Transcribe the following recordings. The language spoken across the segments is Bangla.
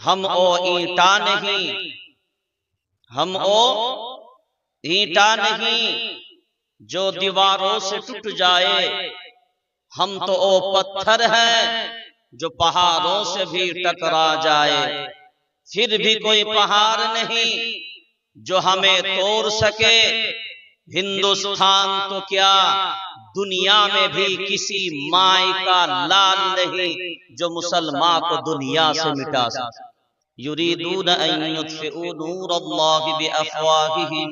हम ओ ईंटा नहीं, हम ओ ईंटा नहीं जो दीवारों से टूट जाए, हम तो ओ पत्थर हैं जो पहाड़ों से भी टकरा जाए। फिर भी कोई पहाड़ नहीं जो हमें तोड़ सके। हिंदुस्तान तो क्या दुनिया में भी किसी माई का लाल नहीं जो मुसलमान को दुनिया से मिटा सके। युरीदून अन युत्फिऊ नूरल्लाहि बिअफ़वाहिहिम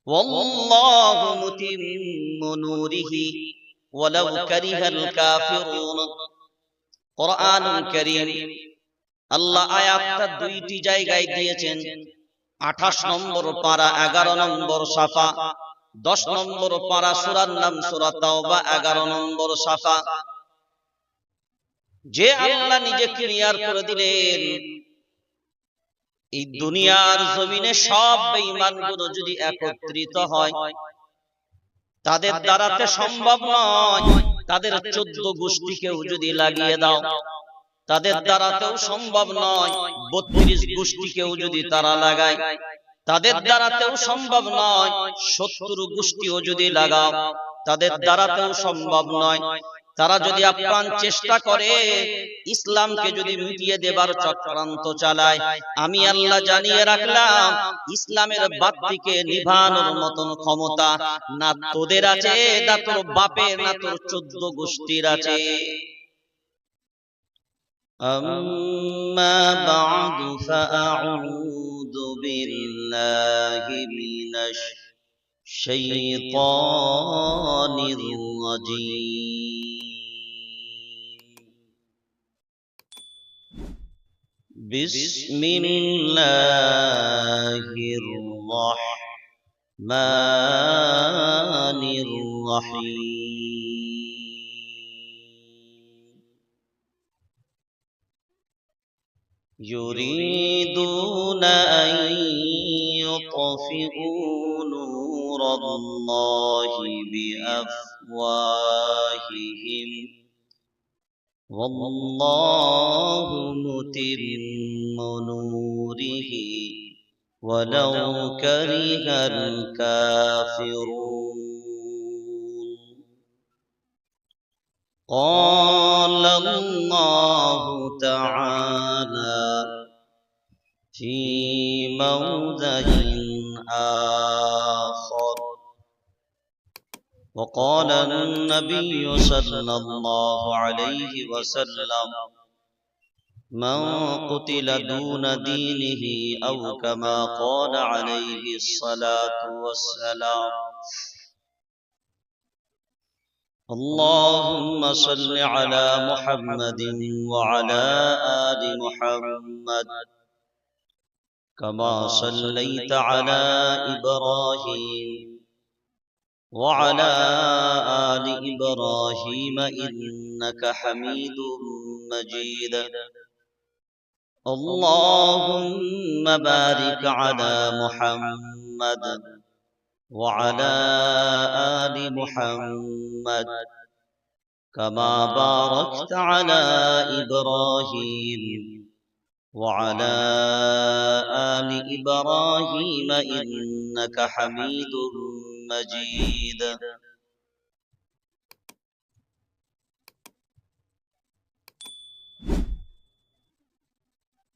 वल्लाहु मुतिम्मु नूरिही वलौ करिहल काफिरून। কুরআনুল কারীম আল্লাহ আয়াতটা দুইটি জায়গায় দিয়েছেন। 28 নম্বর পারা 11 নম্বর সাফা, 10 নম্বর পারা সূরার নাম সূরা তাওবা 11 নম্বর সাফা। যে আল্লাহ নিজে ক্লিয়ার করে দিলেন এই দুনিয়ার জমিনে সব বেঈমানগুলো যদি একত্রিত হয় তাদের দ্বারাতে সম্ভব নয়। তাদের 14 গোষ্ঠীকেও যদি লাগিয়ে দাও তাদের দ্বারাতেও সম্ভব নয়। 32 গোষ্ঠীকেও যদি তারা লাগায় তাদের দ্বারাতেও সম্ভব নয়। 70 গোষ্ঠীও যদি লাগাও তাদের দ্বারাতেও সম্ভব নয়। তারা যদি আপ্রাণ চেষ্টা করে ইসলামকে যদি মিটিয়ে দেবার চক্রান্ত চালায়, আমি আল্লাহ জানিয়ে রাখলাম ইসলামের বাতিকে নিভানোর মতন ক্ষমতা না তোদের আছে, না তোর বাপের, না তোর 14 গোষ্ঠীর আছে। আম্মা বা'দু ফাআউযু বিল্লাহি মিনাশ শাইতানির রাজীম। বিসমিল্লাহির রাহমানির রাহিম। ইউরিদুনা আন ইউতফিউ নূরাল্লাহি বিআফওয়াহিহিম ওয়াল্লাহু মুতিম্মু নূরিহি ওয়ালাউ কারিহাল কাফিরুন। قال الله تعالى في موضع آخر وقال النبي صلى الله عليه وسلم من قتل دون دينه أو كما قال عليه الصلاة والسلام اللهم صل على محمد وعلى آل محمد كما صليت على إبراهيم وعلى آل إبراهيم إنك حميد مجيد اللهم بارك على محمد وعلى آل محمد كما باركت على إبراهيم وعلى آل إبراهيم إنك حميد مجيد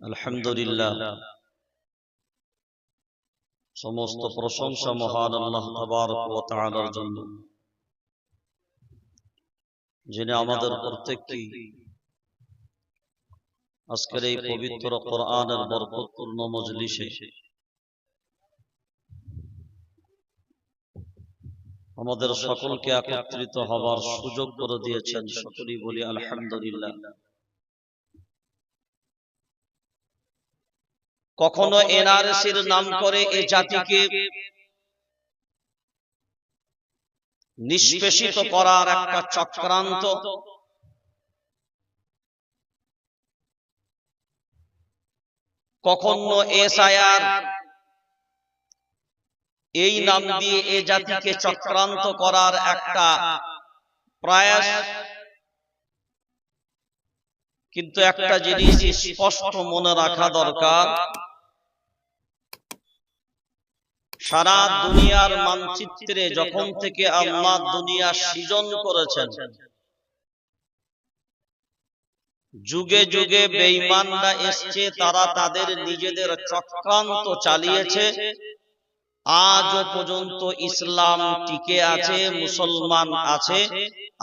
الحمد لله সমস্ত প্রশংসা মহান আল্লাহ তাবারক ওয়া তাআলার জন্য, যিনি আমাদের প্রত্যেককে আজকের এই পবিত্র কোরআনের বরকতপূর্ণ মজলিসে আমাদের সকলকে একত্রিত হবার সুযোগ করে দিয়েছেন। সকলেই বলি আলহামদুলিল্লাহ। কখনো এনআরসির নাম করে এই জাতিকে নিষ্পেষিত করার একটা চক্রান্ত, কখনো এসআইআর এই নাম দিয়ে এই জাতিকে চক্রান্ত করার একটা প্রয়াস, কিন্তু একটা জিনিস স্পষ্ট মনে রাখা দরকার, সারা দুনিয়ার মানচিত্রে যখন থেকে আল্লাহ দুনিয়া সৃজন করেছেন, যুগে যুগে বেঈমানরা এসছে, তারা তাদের নিজেদের চক্রান্ত চালিয়েছে। আজও পর্যন্ত ইসলাম টিকে আছে, মুসলমান আছে,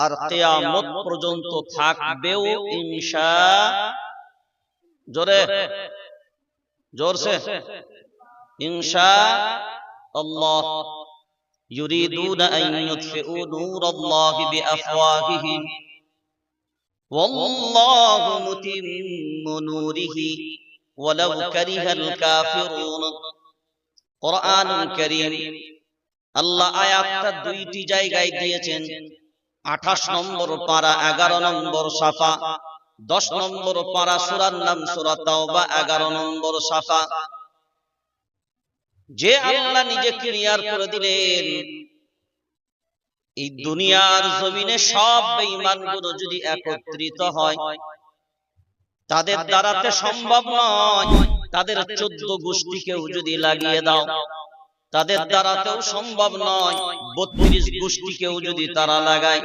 আর কিয়ামত পর্যন্ত থাকবেও জোরসে ইনশাআল্লাহ। ইউরিদুনা আন ইউতফিউ নূরাল্লাহি বিআফওয়াহিহিম ওয়াল্লাহু মুতিম্মু নূরিহি ওয়ালাউ কারিহাল কাফিরুন। কোরআনুল কারীম আল্লাহ আয়াতটা দুইটি জায়গায় দিয়েছেন, 28 নম্বর পারা 11 নম্বর সাফা, 10 নম্বর পারা, সূরার নাম সূরা তাওবা 11 নম্বর সাফা। যে আল্লাহ নিজে ক্লিয়ার করে দিলেন, এই দুনিয়ার জমিনে সব বেঈমানগুলো যদি একত্রিত হয়, তাদের দ্বারাতে সম্ভব নয়। তাদের 14 গোষ্ঠীকেও যদি লাগিয়ে দাও, তাদের দ্বারাতেও সম্ভব নয়। 32 গোষ্ঠীকেও যদি তারা লাগায়,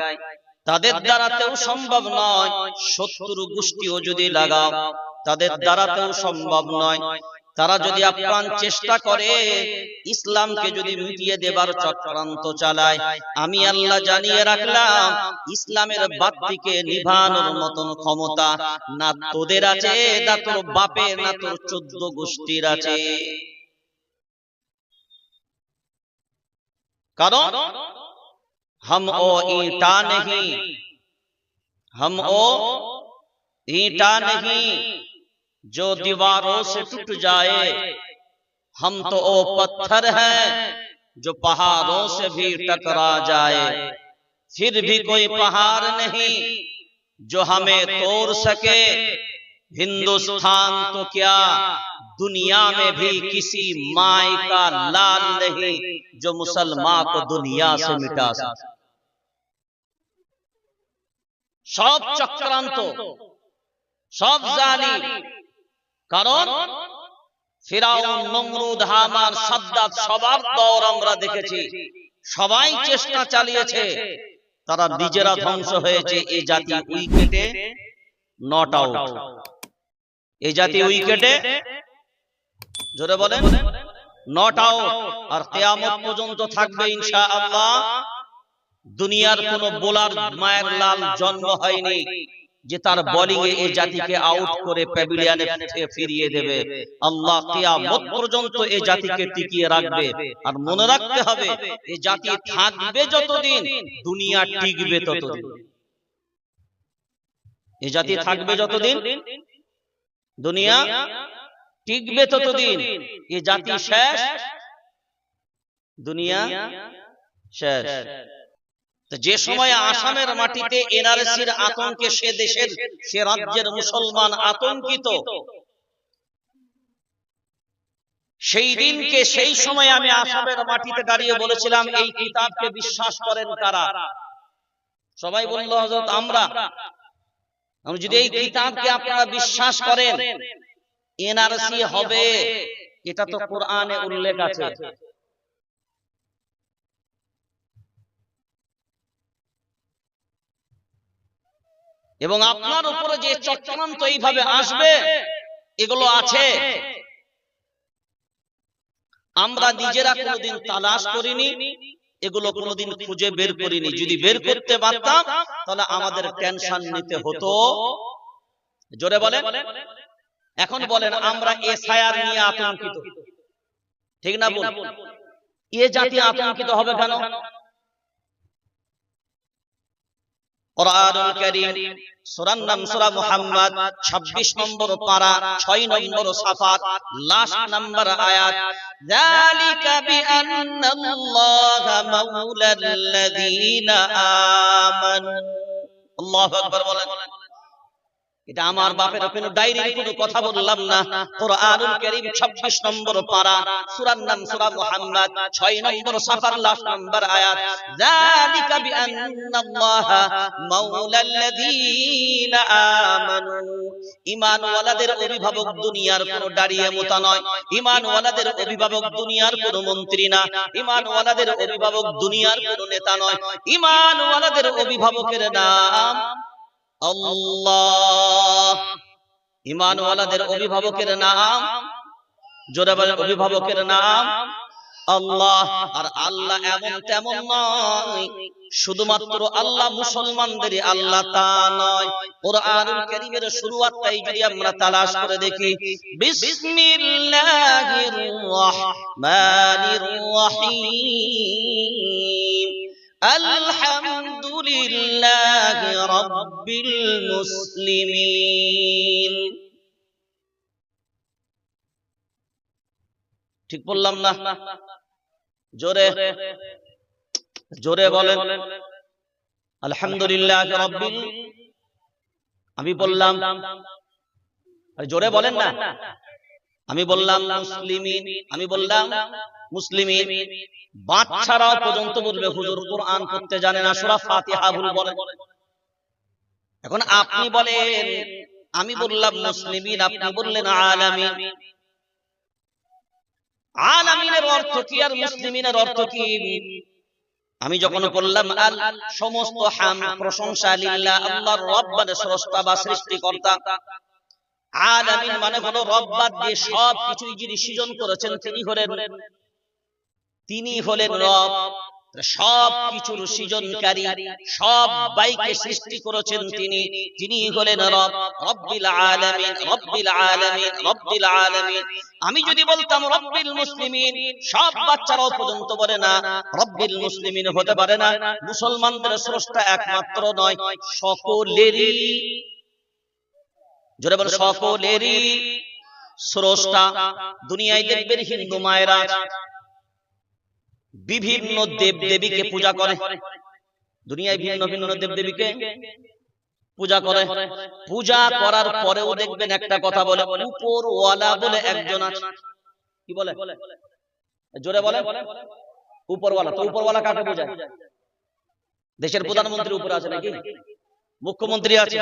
তাদের দ্বারাতেও সম্ভব নয়। 70 গোষ্ঠীও যদি লাগাও, তাদের দ্বারাতেও সম্ভব নয়। তারা যদি আপ্রাণ চেষ্টা করে ইসলামকে যদি মিটিয়ে দেবার চক্রান্ত চালায়, আমি আল্লাহ জানিয়ে রাখলাম, ইসলামের বাতিকে নিভানোর মতন ক্ষমতা না তোদের আছে, না তোর বাপের, না তোর 14 গোষ্ঠীর আছে। কারণ हम ओ ईंटा नहीं, हम ओ ईंटा नहीं जो दीवारों से टूट जाए, हम तो ओ पत्थर हैं जो पहाड़ों से भी टकरा जाए, फिर भी कोई पहाड़ नहीं जो हमें तोड़ सके। हिंदुस्तान तो क्या दुनिया में भी किसी माई का लाल नहीं जो मुसलमान को दुनिया से मिटा सके। सब चक्रांत, सब जालिम। কারণ ফিরাউন, নমরুদ, হামান, সাদ্দাত সবার দৌর আমরা দেখেছি, সবাই চেষ্টা চালিয়েছে, তারা নিজেরা ধ্বংস হয়েছে। এই জাতি উইকেটে নট আউট, এই জাতি উইকেটে, জোরে বলেন, নট আউট। আর কিয়ামত পর্যন্ত থাকবে ইনশাআল্লাহ। দুনিয়ার কোন বোলার মায়ের লাল জন্ম হয়নি যে তার বোলিং এ এই জাতিকে আউট করে প্যাভিলিয়নে ফিরিয়ে দেবে। আল্লাহ কিয়ামত পর্যন্ত এই জাতিকে টিকিয়ে রাখবে। আর মনে রাখতে হবে, এই জাতি থাকবে যতদিন, দুনিয়া টিকবে ততদিন। এই জাতি থাকবে যতদিন, দুনিয়া টিকবে ততদিন। এই জাতি শেষ, দুনিয়া শেষ। যে সময় আসামের মাটিতে এনআরসির আতঙ্কে সে দেশের, সে রাজ্যের মুসলমান আতঙ্কিত, সেই দিনকে, সেই সময় আমি আসামের মাটিতে দাঁড়িয়ে বলেছিলাম, এই কিতাবকে বিশ্বাস করেন কারা? সবাই বলল হযরত আমরা। যদি এই কিতাবকে আপনারা বিশ্বাস করেন, এনআরসি হবে, এটা তো কোরআনে উল্লেখ আছে। এবং আপনার উপরে যে চক্রান্ত এইভাবে আসবে, এগুলো আছে। আমরা নিজেরা কোনোদিন তালাশ করিনি, এগুলো কোনোদিন খুঁজে বের করিনি। যদি বের করতে পারতাম তাহলে আমাদের টেনশন নিতে হতো। জোরে বলেন। এখন বলেন, আমরা এসআইআর নিয়ে আতঙ্কিত, ঠিক না? বল, এ জাতি আতঙ্কিত হবে কেন? কোরআনুল কারীম সূরার নাম সূরা মুহাম্মদ 26 নম্বর পারা 6 নম্বর সাফা, লাস্ট নাম্বার আয়াত, যালিকা বিআন্নাল্লাহা মাওলাল্লাযীনা আমানু। আল্লাহু আকবার বলেন। এটা আমার বাপের কোনো ডায়েরির কোনো কথা বললাম না। কোরআনুল কারীম 26 নম্বর পারা, সূরার নাম সূরা মুহাম্মদ, 6 নম্বর সাফার লাস্ট নম্বর আয়াত। যালিকা বিআন্নাল্লাহা মাওলাল্লাযীনা আমানু। ঈমানওয়ালাদের অভিভাবক দুনিয়ার কোনো দাঁড়িয়ে মোতা নয়, ঈমানওয়ালাদের অভিভাবক দুনিয়ার কোনো মন্ত্রী না, ঈমানওয়ালাদের অভিভাবক দুনিয়ার কোনো নেতা নয়, ঈমানওয়ালাদের অভিভাবকের নাম আল্লাহ। ঈমানওয়ালাদের অভিভাবকের নাম, জোরে বলেন, অভিভাবকের নাম আল্লাহ। আর আল্লাহ এমন তেমন নয়, শুধুমাত্র আল্লাহ মুসলমানদেরই আল্লাহ তা নয়। কোরআনুল কারীমের শুরুয়াতটাই যদি আমরা তালাশ করে দেখি, বিসমিল্লাহির রাহমানির রাহিম, আলহামদুলিল্লাহি রাব্বিল মুসলিমিন। ঠিক বললাম না? জোরে জোরে বলেন আলহামদুলিল্লাহি রাব্বিল। আমি বললাম, জোরে বলেন না। আমি বললাম মুসলিমিন, আমি বললাম মুসলিমিন। বাচ্চারাও পর্যন্ত বলবে হুজুর কোরআন পড়তে জানে না, সূরা ফাতিহা ভুল বলে। এখন আপনি বলেন, আমি বললাম মুসলিমিন, আপনি বললেন আলামিন। আলামিনের অর্থ কি আর মুসলিমিনের অর্থ কি? আমি যখন বললাম আল, সমস্ত হাম প্রশংসা লিল্লাহ, আল্লাহর রব্বানে, স্রষ্টা বা সৃষ্টিকর্তা। আলামিন মানে হলো রব্বাত দিয়ে সব কিছুই যিনি সৃজন করেছেন তিনি হলেন রব। সব কিছুর সৃজনকারী, সব বাইকে সৃষ্টি করেছেন যিনি হলেন রব। রব্বিল আলামিন, রব্বিল আলামিন, রব্বিল আলামিন। আমি যদি বলতাম রব্বিল মুসলিমিন, সব বাচ্চারাও পর্যন্ত বলে না রব্বিল মুসলিমিন হতে পারে না। মুসলমানদের স্রষ্টা একমাত্র নয়, সকলেরই, জোরে বল, সকলেরই স্রষ্টা। দুনিয়ায় দেখবেন হিন্দু মায়েরা বিভিন্ন দেব দেবীকে পূজা করে, দুনিয়ায় ভিন্ন ভিন্ন দেব দেবীকে পূজা করে। পূজা করার পরেও দেখবেন একটা কথা বলে, উপরওয়ালা বলে একজন আছে। কি বলে? জোরে বলে, উপরওয়ালা। তো উপরওয়ালা কাকে বোঝায়? দেশের প্রধানমন্ত্রী উপরে আছে নাকি? মুখ্যমন্ত্রী আছে,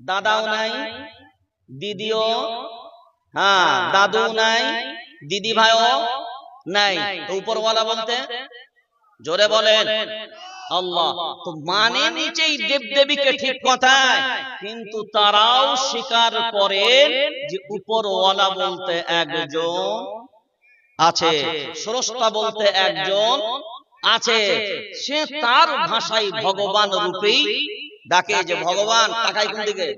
দাদাও নাই, দিদিও, হ্যাঁ দাদু নাই, দিদি ভাইও নাই। তো উপরওয়ালা বলতে, জোরে বলেন, আল্লাহ। তো মানে নিচেই দেবদেবীকে, ঠিক কথায়, কিন্তু তারাও স্বীকার করেন যে উপরওয়ালা বলতে একজন আছে, স্রষ্টা বলতে একজন আছে। সে তার ভাষায় ভগবান রূপেই ডাকে, যে ভগবান। তাকাই কোন দিকে?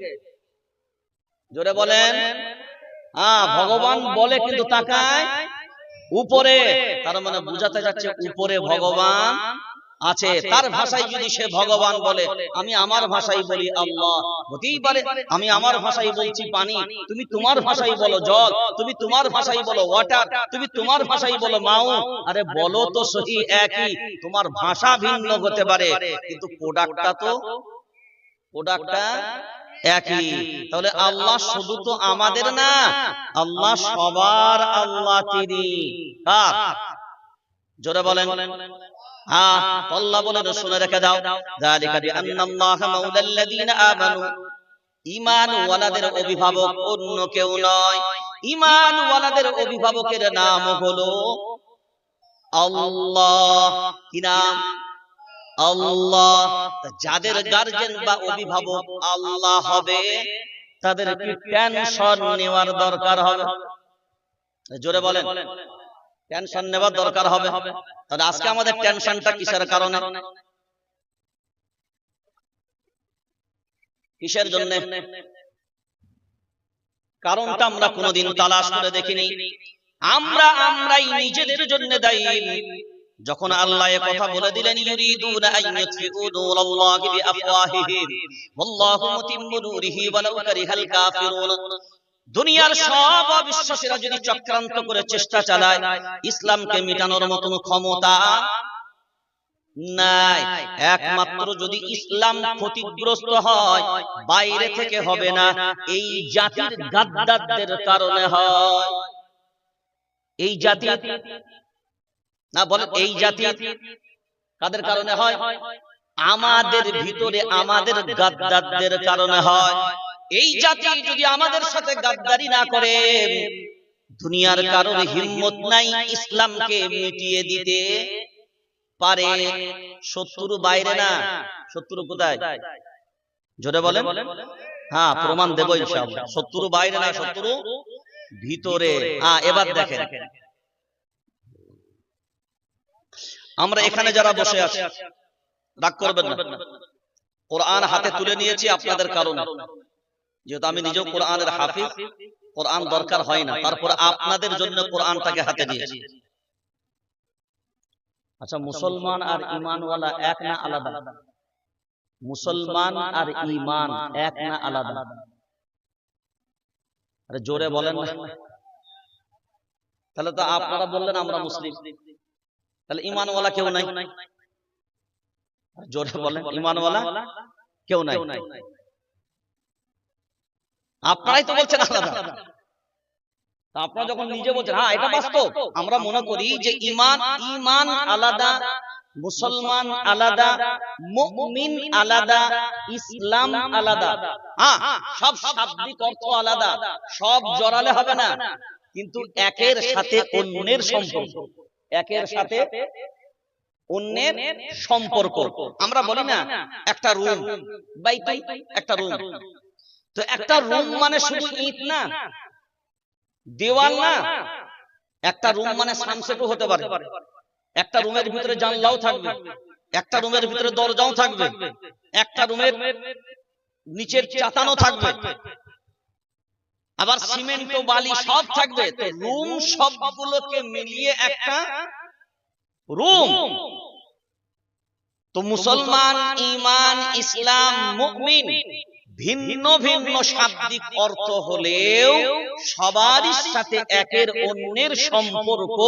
জোরে বলেন। হ্যাঁ, ভগবান বলে কিন্তু তাকায় উপরে। তার মানে বুঝাতে যাচ্ছে উপরে ভগবান আছে। তার ভাষায় যদি সে ভগবান বলে, আমি আমার ভাষায় বলি আল্লাহ, হতেই পারে আমি আমার ভাষায় বলছি পানি, তুমি তোমার ভাষায় বলো জল, তুমি তোমার ভাষায় বলো ওয়াটার, তুমি তোমার ভাষায় বলো মাউ। আরে বলো তো সহি একই, তোমার ভাষা ভিন্ন হতে পারে কিন্তু প্রোডাক্টটা একই। তাহলে আল্লাহ শুধু তো আমাদের না, আল্লাহ সবার আল্লাহ তিনি। কার? জোরে বলেন। হ্যাঁ, আল্লাহ বলেন, শুনে রেখে দাও, যালিকা বিআন্নাল্লাহা মাওলাল্লাযীনা আমানু। ঈমানওয়ালাদের অভিভাবক অন্য কেউ নয়, ঈমানওয়ালাদের অভিভাবকের নাম হলো আল্লাহ। কি নাম? আল্লাহ। যাদের গার্জেন বা অভিভাবক আল্লাহ হবে, তাদের কি টেনশন নেওয়ার দরকার হবে? জোরে বলেন, টেনশন নেওয়ার দরকার হবে। তাহলে আজকে আমাদের টেনশনটা কিসের কারণে? কিসের জন্য? কারণটা আমরা কোনোদিন তালাশ করে দেখিনি। আমরাই নিজেদের জন্য দায়ী। যখন আল্লাহ এ কথা বলে দিলেন, ইউরিদুনা আন ইউতফিউ নূরাল্লাহি বিআফওয়াহিহিম ওয়াল্লাহু মুতিম্মু নূরিহি ওয়ালাউ কারিহাল কাফিরুন। দুনিয়ার সব অবিশ্বাসীরা যদি চক্রান্ত করে চেষ্টা চালায়, ইসলামকে মিটানোর মতন ক্ষমতা নাই। একমাত্র যদি ইসলাম ক্ষতিগ্রস্ত হয় বাইরে থেকে হবে না, এই জাতির গাদ্দারদের কারণে হয়। এই জাতি না বলে, এই জাতি কাদের কারণে হয়? আমাদের ভিতরে আমাদের গাদ্দারদের কারণে হয়। এই জাতি যদি আমাদের সাথে গাদ্দারি না করে, দুনিয়ার কারোর হিম্মত নাই ইসলামকে মিটিয়ে দিতে পারে। শত্রু বাইরে না, শত্রু কোথায়? জোরে বলেন। হ্যাঁ, প্রমাণ দেব ইনশাআল্লাহ। শত্রু বাইরে না, শত্রু ভিতরে। হ্যাঁ, এবার দেখেন, আমরা এখানে যারা বসে আছি, রাগ করবেন না, কোরআন হাতে তুলে নিয়েছি আপনাদের কারণে, যেহেতু আমি নিজেও কোরআনের হাফিজ, কোরআন দরকার হয় না, তারপর আপনাদের জন্য কোরআনটাকে হাতে দিয়েছি। আচ্ছা, মুসলমান আর ঈমানওয়ালা এক না আলাদা? মুসলমান আর ঈমান এক না আলাদা? আরে জোরে বলেন না। তাহলে তো আপনারা বললেন আমরা মুসলিম, তাহলে ঈমানওয়ালা কেউ নাই। জোরে বলেন, ঈমানওয়ালা কেউ নাই। আপনারাই তো বলছেন আলাদা। আপনারা যখন নিজে বলছেন হ্যাঁ এটা বাস্তব, আমরা মনে করি যে ঈমান আলাদা, মুসলমান আলাদা, মুমিন আলাদা, ইসলাম আলাদা। হ্যাঁ, সব শাব্দিক অর্থ আলাদা, সব জড়ালে হবে না, কিন্তু একের সাথে অন্যের সম্পর্ক, একের সাথে অন্যের সম্পর্ক। আমরা বলি না একটা রুম, বাইতুল একটা রুম, তো একটা রুম মানে শুধু ইট না, দেওয়াল না, একটা রুম মানে সানসেটও হতে পারে, একটা রুমের ভিতরে জানলাও থাকবে, একটা রুমের ভিতরে দরজাও থাকবে, একটা রুমের নিচের চাতানো থাকবে, আবার সিমেন্ট ও বালি সব থাকবে। তো রুম সবগুলোকে মিলিয়ে একটা রুম। তো মুসলমান, ঈমান, ইসলাম, মুমিন ভিন্ন ভিন্ন শাব্দিক অর্থ হলেও সবারই সাথে একের অন্যের সম্পর্ক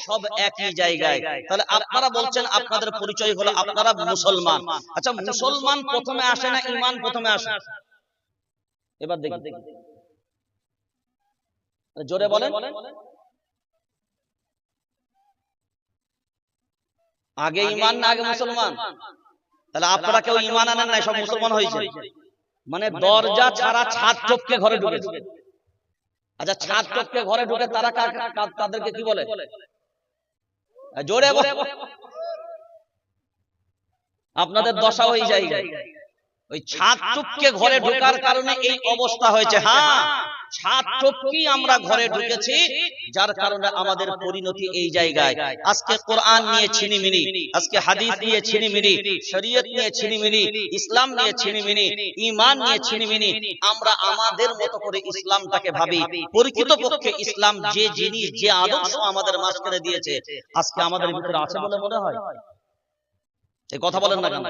সব একই জায়গায়। তাহলে আপনারা বলছেন আপনাদের পরিচয় হলো আপনারা মুসলমান। আচ্ছা, মুসলমান প্রথমে আসে না ঈমান প্রথমে আসে? এবার দেখুন, জোরে বলেন। আগে ঈমান না আগে মুসলমান? তাহলে আপনারা কেউ ঈমান আনেন নাই, সব মুসলমান হয়েছে। মানে দরজা ছাড়া ছাদ টপকে ঘরে ঢুকেছে। আচ্ছা, ছাদ টপকে ঘরে ঢুকে তারা তাদেরকে কি বলে? জোরে বলে। আপনাদের দশা ওই জায়গায়, ওই ছাদ টপকে ঘরে ঢোকার কারণে এই অবস্থা হয়েছে। হ্যাঁ, ছাদ টপকি আমরা ঘরে ঢুকেছি, যার কারণে আমাদের পরিণতি এই জায়গায়। আজকে কোরআন নিয়ে ছিনিমিনি, আজকে হাদিস নিয়ে ছিনিমিনি, শরীয়ত নিয়ে ছিনিমিনি, ইসলাম নিয়ে ছিনিমিনি, ঈমান নিয়ে ছিনিমিনি। আমরা আমাদের মতো করে ইসলামটাকে ভাবি। প্রকৃতপক্ষে ইসলাম যে জিনিস, যে আদর্শ আমাদের মাঝখানে দিয়েছে, আজকে আমাদের ভিতরে আছে বলে মনে হয়? এই কথা বলেন না কেন?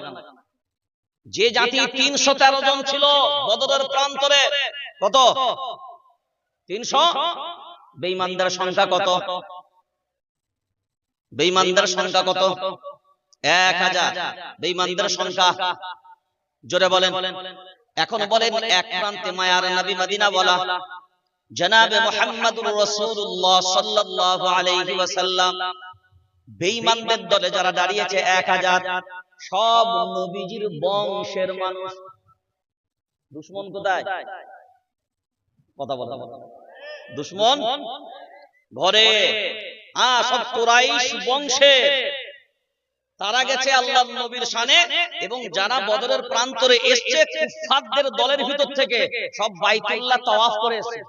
যে জাতি ৩১৩ জন ছিল বদরের প্রান্তরে, কত? ৩০০। বেঈমানদের সংখ্যা কত? বেঈমানদের সংখ্যা কত? ১০০০। বেঈমানদের সংখ্যা জোরে বলেন। এখন বলেন, এক প্রান্তে মায়ার নবী মদিনা বলা জনাবে মুহাম্মদুর রাসূলুল্লাহ সাল্লাল্লাহু আলাইহি ওয়াসাল্লাম, বেঈমানদের দলে যারা দাঁড়িয়েছে ১০০০, সব নবীজির বংশের মানুষ। দুশমন কোথায়? কথা বলা, দুশমন ঘরে। সব কুরাইশ বংশে, তারা গেছে আল্লাহর নবীর শানে। এবং যারা বদরের প্রান্তরে এসেছে কুফফারদের দলের ভিতর থেকে, সব বাইতুল্লাহ তাওয়াফ করে এসেছে।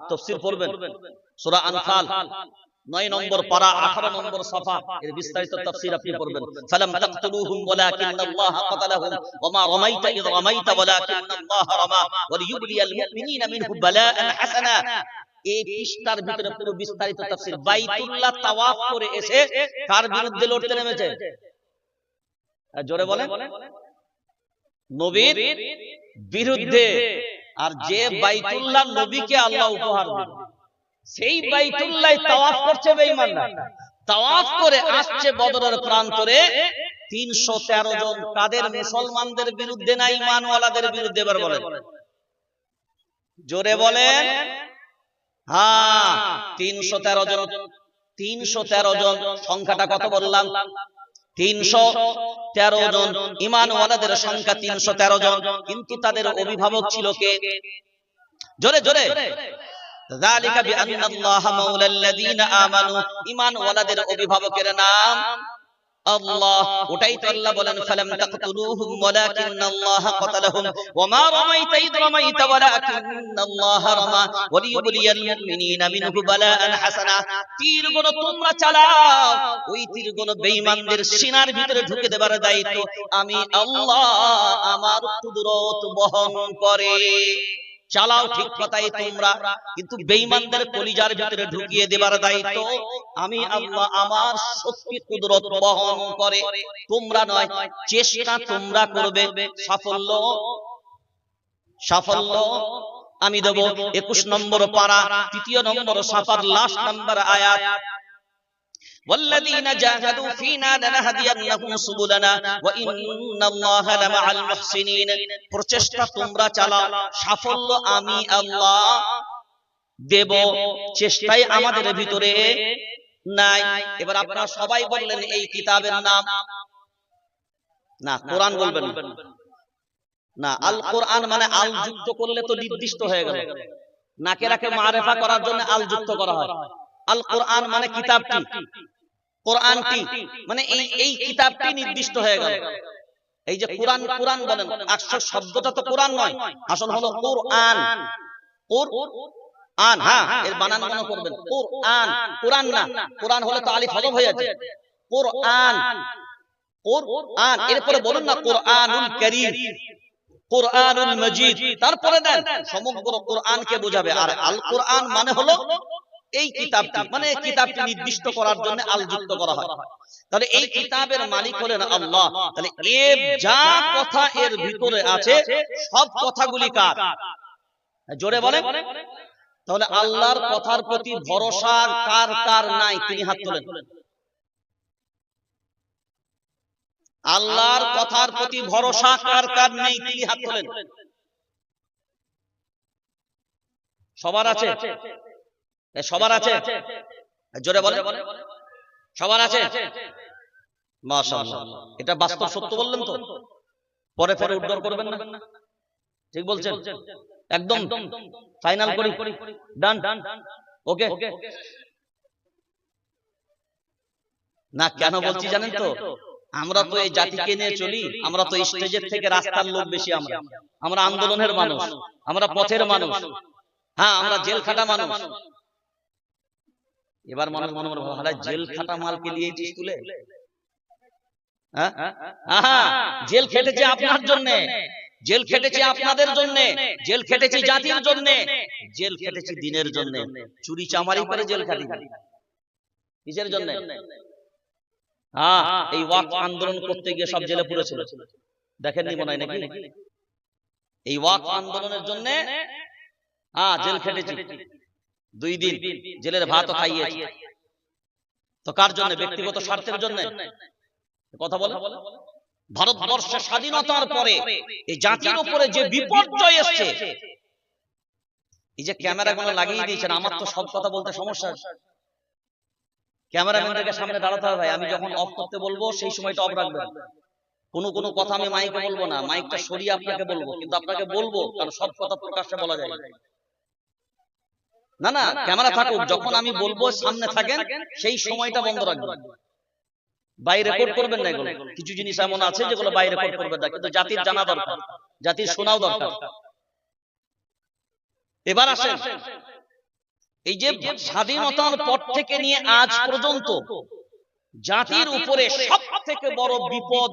তাফসীর পড়বেন, সূরা আনফাল 9 নম্বর পারা 18 নম্বর সাফা, এর বিস্তারিত তাফসীর আপনি পড়বেন। ফালাম তাকতুলুহুম ওয়ালাকিন্নাল্লাহ কাতালাহুম ওয়া মা রামাইতা ইয রামাইতা ওয়ালাকিন্নাল্লাহ রামা ওয়া লিইউবলিয়াল মুমিনিনা মিনহু বালাআন হাসানা। এই পৃষ্ঠার ভিতরে পুরো বিস্তারিত তাফসীর। বাইতুল্লাহ তাওয়াফ করে এসে কার বিরুদ্ধে লড়তে নেমেছে? জোরে বলেন। নবীর বিরুদ্ধে। আর যে বাইতুল্লাহ নবীকে আল্লাহ উপহার দিল, সেই বাইতুল্লাহ তাওয়াফ করছে বেঈমানরা। তাওয়াফ করে আসছে বদরের প্রান্তরে 313 জন। তাদের মুসলমানদের বিরুদ্ধে না ঈমানওয়ালাদের বিরুদ্ধে? এবার বলেন, জোরে বলেন। হ্যাঁ, 313 জন। 313 জন সংখ্যাটা কত বললাম? 313 জন। ঈমানওয়ালাদের সংখ্যা 313 জন, কিন্তু তাদের অভিভাবক ছিল কে? জোরে জোরে। যালিকা বিআন্নাল্লাহা মাওলাল্লাযীনা আমানু, ঈমানওয়ালাদের অভিভাবকের নাম আল্লাহ। ওটাই তো আল্লাহ বলেন, ফালাম তাকতুলুহুম ওয়ালাকিন্নাল্লাহা কাতালাহুম ওয়ামা রামাইতা ইয রামাইতা ওয়ালাকিন্নাল্লাহা রামা ওয়ালিয়ুবলিয়াল মুমিনিনা মিনহু বালাআন হাসানা। তীরগুলো তোমরা চালাও, ওই তীরগুলো বেঈমানদের সিনার ভিতরে ঢুকে দেবার দায়িত্ব আমি আল্লাহ, আমার কুদরত বহন করে। চালাও ঠিক কথাই তোমরা, কিন্তু বেঈমানদের কলিজার ভিতরে ঢুকিয়ে দেবার দায়িত্ব আমি আল্লাহ, আমার শক্তি কুদরত বহন করে, তোমরা নয়। চেষ্টা তোমরা করবে, সাফল্য সাফল্য আমি দেব। 21 নম্বর পারা 3 নম্বর সাফার লাস্ট নম্বর আয়াত, والذين جاهدوا فينا لنهدينهم سبلنا وإن الله لمع المحسنين। প্রচেষ্টা তোমরা চালাও, সাফল্য আমি আল্লাহ দেব, চেষ্টাই আমাদের ভিতরে নাই। এবার আপনারা সবাই বললেন এই কিতাবের নাম? না, কোরআন বলবেন না। আল কোরআন মানে আল যুক্ত করলে তো নির্দিষ্ট হয়ে গেল। নাকেরাকে মারেফা করার জন্য আল যুক্ত করা হয়। আল কোরআন মানে কিতাবটি, কোরআনটি মানে এই কিতাবটি নির্দিষ্ট হয়ে গেল। এই যে কোরআন, কোরআন বলেন, আসল শব্দটা তো কোরআন নয়, আসল হলো কোরআন। কোরআন, হ্যাঁ, এর বানান মনে করবেন, কোরআন, কোরআন না। কোরআন হলে তো আলিফ হযফ হয়ে যাচ্ছে। কোরআন, কোরআন। এরপরে বলুন না কোরআনুল কারীম, কোরআনুল মাজিদ, তারপরে দেন সমগ্র কোরআনকে বোঝাবে। আর আল কোরআন মানে হলো এই কিতাবটি, মানে কিতাবটি নির্দিষ্ট করার জন্য আল যুক্ত করা হয়। তাহলে এই কিতাবের মালিক হলেন আল্লাহ। তাহলে এর যা কথা এর ভিতরে আছে সব কথাগুলি কার? জোরে বলেন। তাহলে আল্লাহর কথার প্রতি ভরসা কার কার নাই? তিনি হাত তোলেন। আল্লাহর কথার প্রতি ভরসা কার কার নেই? তিনি হাত তোলেন। সবার আছে? সবার আছে? জোরে বলেন, সবার আছে? মাশাআল্লাহ, এটা বাস্তব সত্য বললেন তো? পরে পরে উদ্ধার করবেন না, ঠিক বলছেন? একদম ফাইনাল করি, ডান, ওকে না। কেন বলছি জানেন তো? আমরা তো এই জাতিকে নিয়ে চলি, আমরা তো স্টেজের থেকে রাস্তার লোক বেশি। আমরা আন্দোলনের মানুষ, আমরা পথের মানুষ, হ্যাঁ, আমরা জেল খাটা মানুষ। এবার মানুষ মনে মনে ভাবে, জেল খাটা মালকে দিয়েছিস তুলে? জেল খেটেছে আপনার জন্য, জেল খেটেছে আপনাদের জন্য, জেল খেটেছে জাতির জন্য, জেল খেটেছে দিনের জন্য। চুরি চামারি করে জেল খাটি, কিসের জন্য? এই ওয়াকফ আন্দোলন করতে গিয়ে সব জেলে পুরেছিল, দেখেননি মনে হয় নাকি? এই ওয়াকফ আন্দোলনের জন্য জেল খেটেছি, 2 দিন জেলের ভাতও খাইয়েছি। তো কার জন্য? ব্যক্তিগত স্বার্থের জন্য। কথা বলে, ভারতবর্ষের স্বাধীনতার পরে এই জাতির উপরে যে বিপর্যয় এসেছে, এই যে ক্যামেরাগুলো লাগিয়ে দিয়েছেন, আমার তো সব কথা বলতে সমস্যা। ক্যামেরাম্যানদেরকে সামনে দাঁড়াতে হবে ভাই, আমি যখন অফ করতে বলবো সেই সময়টা অফ রাখবেন। কোনো কথা আমি মাইকে বলবো না, মাইকটা সরিয়ে আপনাকে বলবো, কিন্তু আপনাকে বলবো, কারণ সব কথা প্রকাশ্যে বলা যায় না। না, ক্যামেরা থাকুক, যখন আমি বলবো সামনে থাকেন, সেই সময়টা বন্ধ রাখবেন। বাইরে রেকর্ড করবেন না। এগুলো কিছু জিনিস এমন আছে যেগুলো বাইরে রেকর্ড করবেন না, কিন্তু জাতির জানা দরকার, জাতির শোনাও দরকার। এবার আসেন, এই যে স্বাধীনতার পর থেকে নিয়ে আজ পর্যন্ত জাতির উপরে সবথেকে বড় বিপদ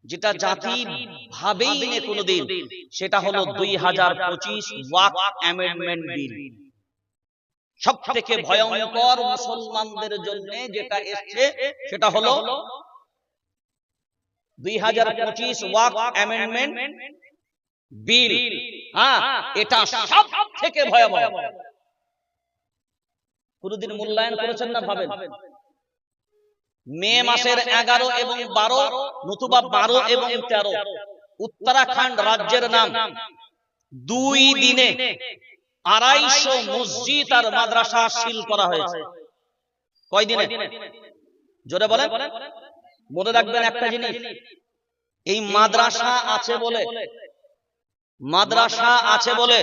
যেটা জাতি ভাবেই নেই কোনোদিন, সেটা হলো 2025 ওয়াকফ অ্যামেন্ডমেন্ট বিল। সব থেকে ভয়ঙ্কর মুসলমানদের জন্য যেটা এসেছে সেটা হলো 2025 ওয়াকফ অ্যামেন্ডমেন্ট বিল। এটা সব থেকে ভয়াবহ। কোনদিন মূল্যায়ন করেছেন না? ভাবেন, মে মাসের 11 এবং 12 নতুবা 12 এবং 13 উত্তরাখণ্ড রাজ্যের নাম 2 দিনে 250 মসজিদ আর মাদ্রাসা সিল করা হয়েছে। কয় দিনে? জোরে বলেন। মনে রাখবেন একটা জিনিস, এই মাদ্রাসা আছে বলে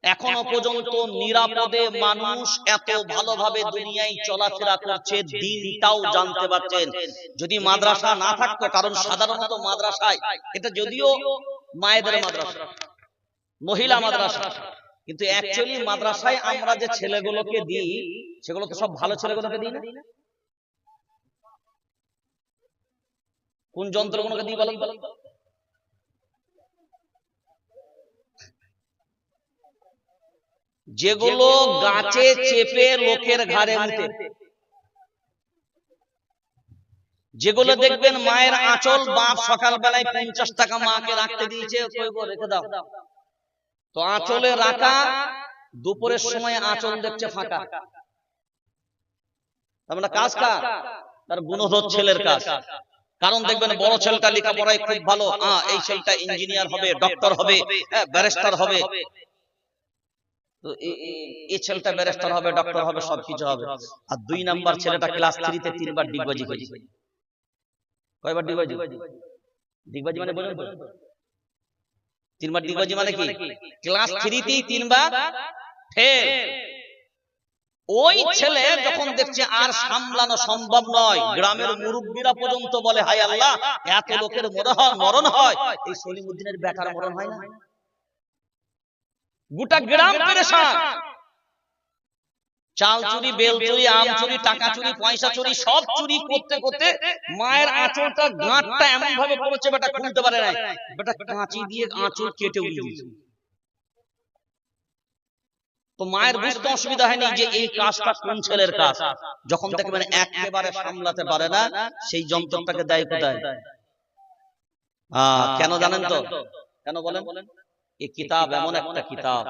এখনো পর্যন্ত নিরাপদে মানুষ এত ভালোভাবে দুনিয়ায় চলাফেরা করছে, দিনটাও জানতে পারছেন। যদি মাদ্রাসা না থাকতো, কারণ সাধারণত মাদ্রাসায়, এটা যদিও মায়েদের মাদ্রাসা, মহিলা মাদ্রাসা, কিন্তু অ্যাকচুয়ালি মাদ্রাসায় আমরা যে ছেলেগুলোকে দিই সেগুলো তো সব ভালো ছেলেগুলোকে দিই না? কোন যন্ত্রগুলোকে দিই বলেন? যেগুলো গাছে চেপে লোকের ঘাড়ে উঠে, যেগুলো দেখবেন মায়ের আঁচল বাপ সকালবেলায় 50 টাকা মাকে রাখতে দিয়েছে, রেখে দাও, তো আঁচলে রাখা, দুপুরের সময় আঁচল দেখছে ফাঁকা। আমরা কাজ কার? তার গুণধর ছেলের কাজ। কারণ দেখবেন বড় ছেলেটা লেখাপড়ায় খুব ভালো, এই ছেলেটা ইঞ্জিনিয়ার হবে, ডক্টর হবে, ব্যারিস্টার হবে, তো এই ছেলেটা ব্যারিস্টার হবে, ডক্টর হবে, সবকিছু হবে। আর 2 নাম্বার ছেলেটা ক্লাস 3 তে 3 বার ডিগবাজি করেছে। কয়বার ডিগবাজি? ডিগবাজি মানে বলেন তো, 3 বার ডিগবাজি মানে কি? ক্লাস 3 তেই 3 বার ফেল। ওই ছেলে যখন দেখছে আর সামলানো সম্ভব নয়, গ্রামের মুরব্বীরা পর্যন্ত বলে, হায় আল্লাহ, এত লোকের মরণ হয়, এই সলিমউদ্দিনের বেটার মরণ হয় না? গোটা গ্রাম পেরেশান। চাল চুরি, বেল চুরি, আম চুরি, টাকা চুরি, পয়সা চুরি, সব চুরি করতে করতে মায়ের আঁচলটা, গাঁটটা এমন ভাবে পড়েছে বেটা খুলতে পারে না, বেটা কাঁচি দিয়ে আঁচল কেটে উড়িয়ে দিয়েছে। তো মায়ের বুঝতে অসুবিধা হয়নি যে এই কাজটা কোন ছেলের কাজ। যখন দেখবেন একেবারে সামলাতে পারে না, সেই যন্ত্রটাকে দেয় কোথায়? কেন জানেন তো? কেন বলেন? এই কিতাব এমন একটা কিতাব,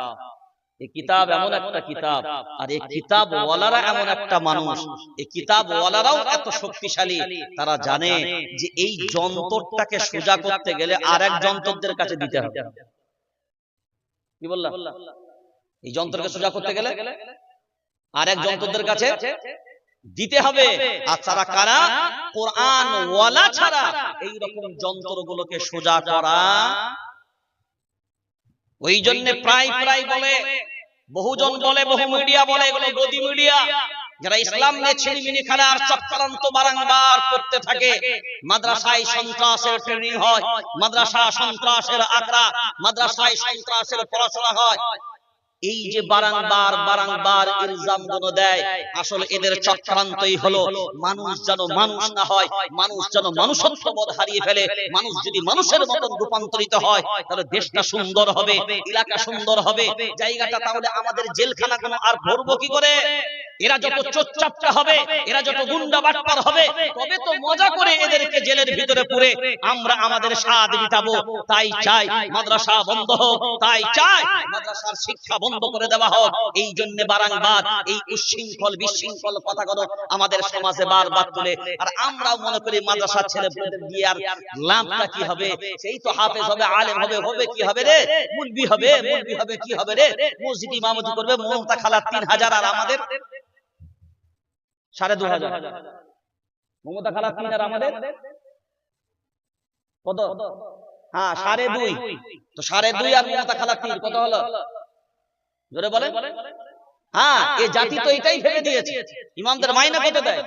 এই কিতাব এমন একটা কিতাব, আর এই কিতাব ওয়ালারা এমন একটা মানুষ, এই কিতাব ওয়ালারাও এত শক্তিশালী, তারা জানে যে এই যন্ত্রটাকে সোজা করতে গেলে আরেক যন্ত্রদের কাছে দিতে হবে। কি বললাম? এই যন্ত্রকে সোজা করতে গেলে আরেক যন্ত্রদের কাছে দিতে হবে। আর তারা কারা? কোরআন ওয়ালা ছাড়া এই রকম যন্ত্রগুলোকে সোজা করা। ওই জন্য প্রায় বলে, বহুজন বলে, বহু মিডিয়া বলে, এগুলো গদি মিডিয়া, যারা ইসলাম নিয়ে ছিনিমিনি খেলা আর চক্রান্ত বারংবার করতে থাকে। মাদ্রাসায় সন্ত্রাসের ট্রেনিং হয়, মাদ্রাসা সন্ত্রাসের আখড়া, মাদ্রাসায় সন্ত্রাসের পড়াশোনা হয়। এই যে বারংবার ইলজাম গুলো দেয়, আসলে এদের চক্রান্তই হলো মানুষ যেন মানুষ না হয়, মানুষ যেন মানুষত্ব বোধ হারিয়ে ফেলে। মানুষ যদি মানুষের মতন রূপান্তরিত হয়, তাহলে দেশটা সুন্দর হবে, এলাকা সুন্দর হবে, জায়গাটা, তাহলে আমাদের জেলখানাগুলো আর ভরবো কি করে? এরা যত চোরচাপ্টা হবে, এরা যত গুন্ডা বাটপার হবে, তবে তো মজা করে এদেরকে জেলের ভিতরে পুরে আমরা আমাদের স্বাদ মিটাবো। তাই চাই মাদ্রাসা বন্ধ হোক, তাই চাই মাদ্রাসার শিক্ষা বন্ধ করে দেওয়া হোক। এই জন্য বারংবার এই উচ্ছৃঙ্খল বিশৃঙ্খল কথাগুলো আমাদের সমাজে বারবার তুলে, আর আমরাও মনে করি মাদ্রাসার ছেলেপুলেদের দিয়ে আর লাভটা কি হবে? সেই তো হাফেজ হবে, আলেম হবে, হবে কি হবে রে? মুলবি হবে, কি হবে রে? মসজিদ ইমামতি করবে মমতা খালা 3000, আর আমাদের 2500। মমতা খালা 3 আর আমাদের কত? 2.5। তো 2.5 আর মমতা খালা 3 কত হলো? জোরে বলেন। এই জাতি তো এটাই ভেবে দিয়েছে। ইমামদের মাইনে কত দেয়?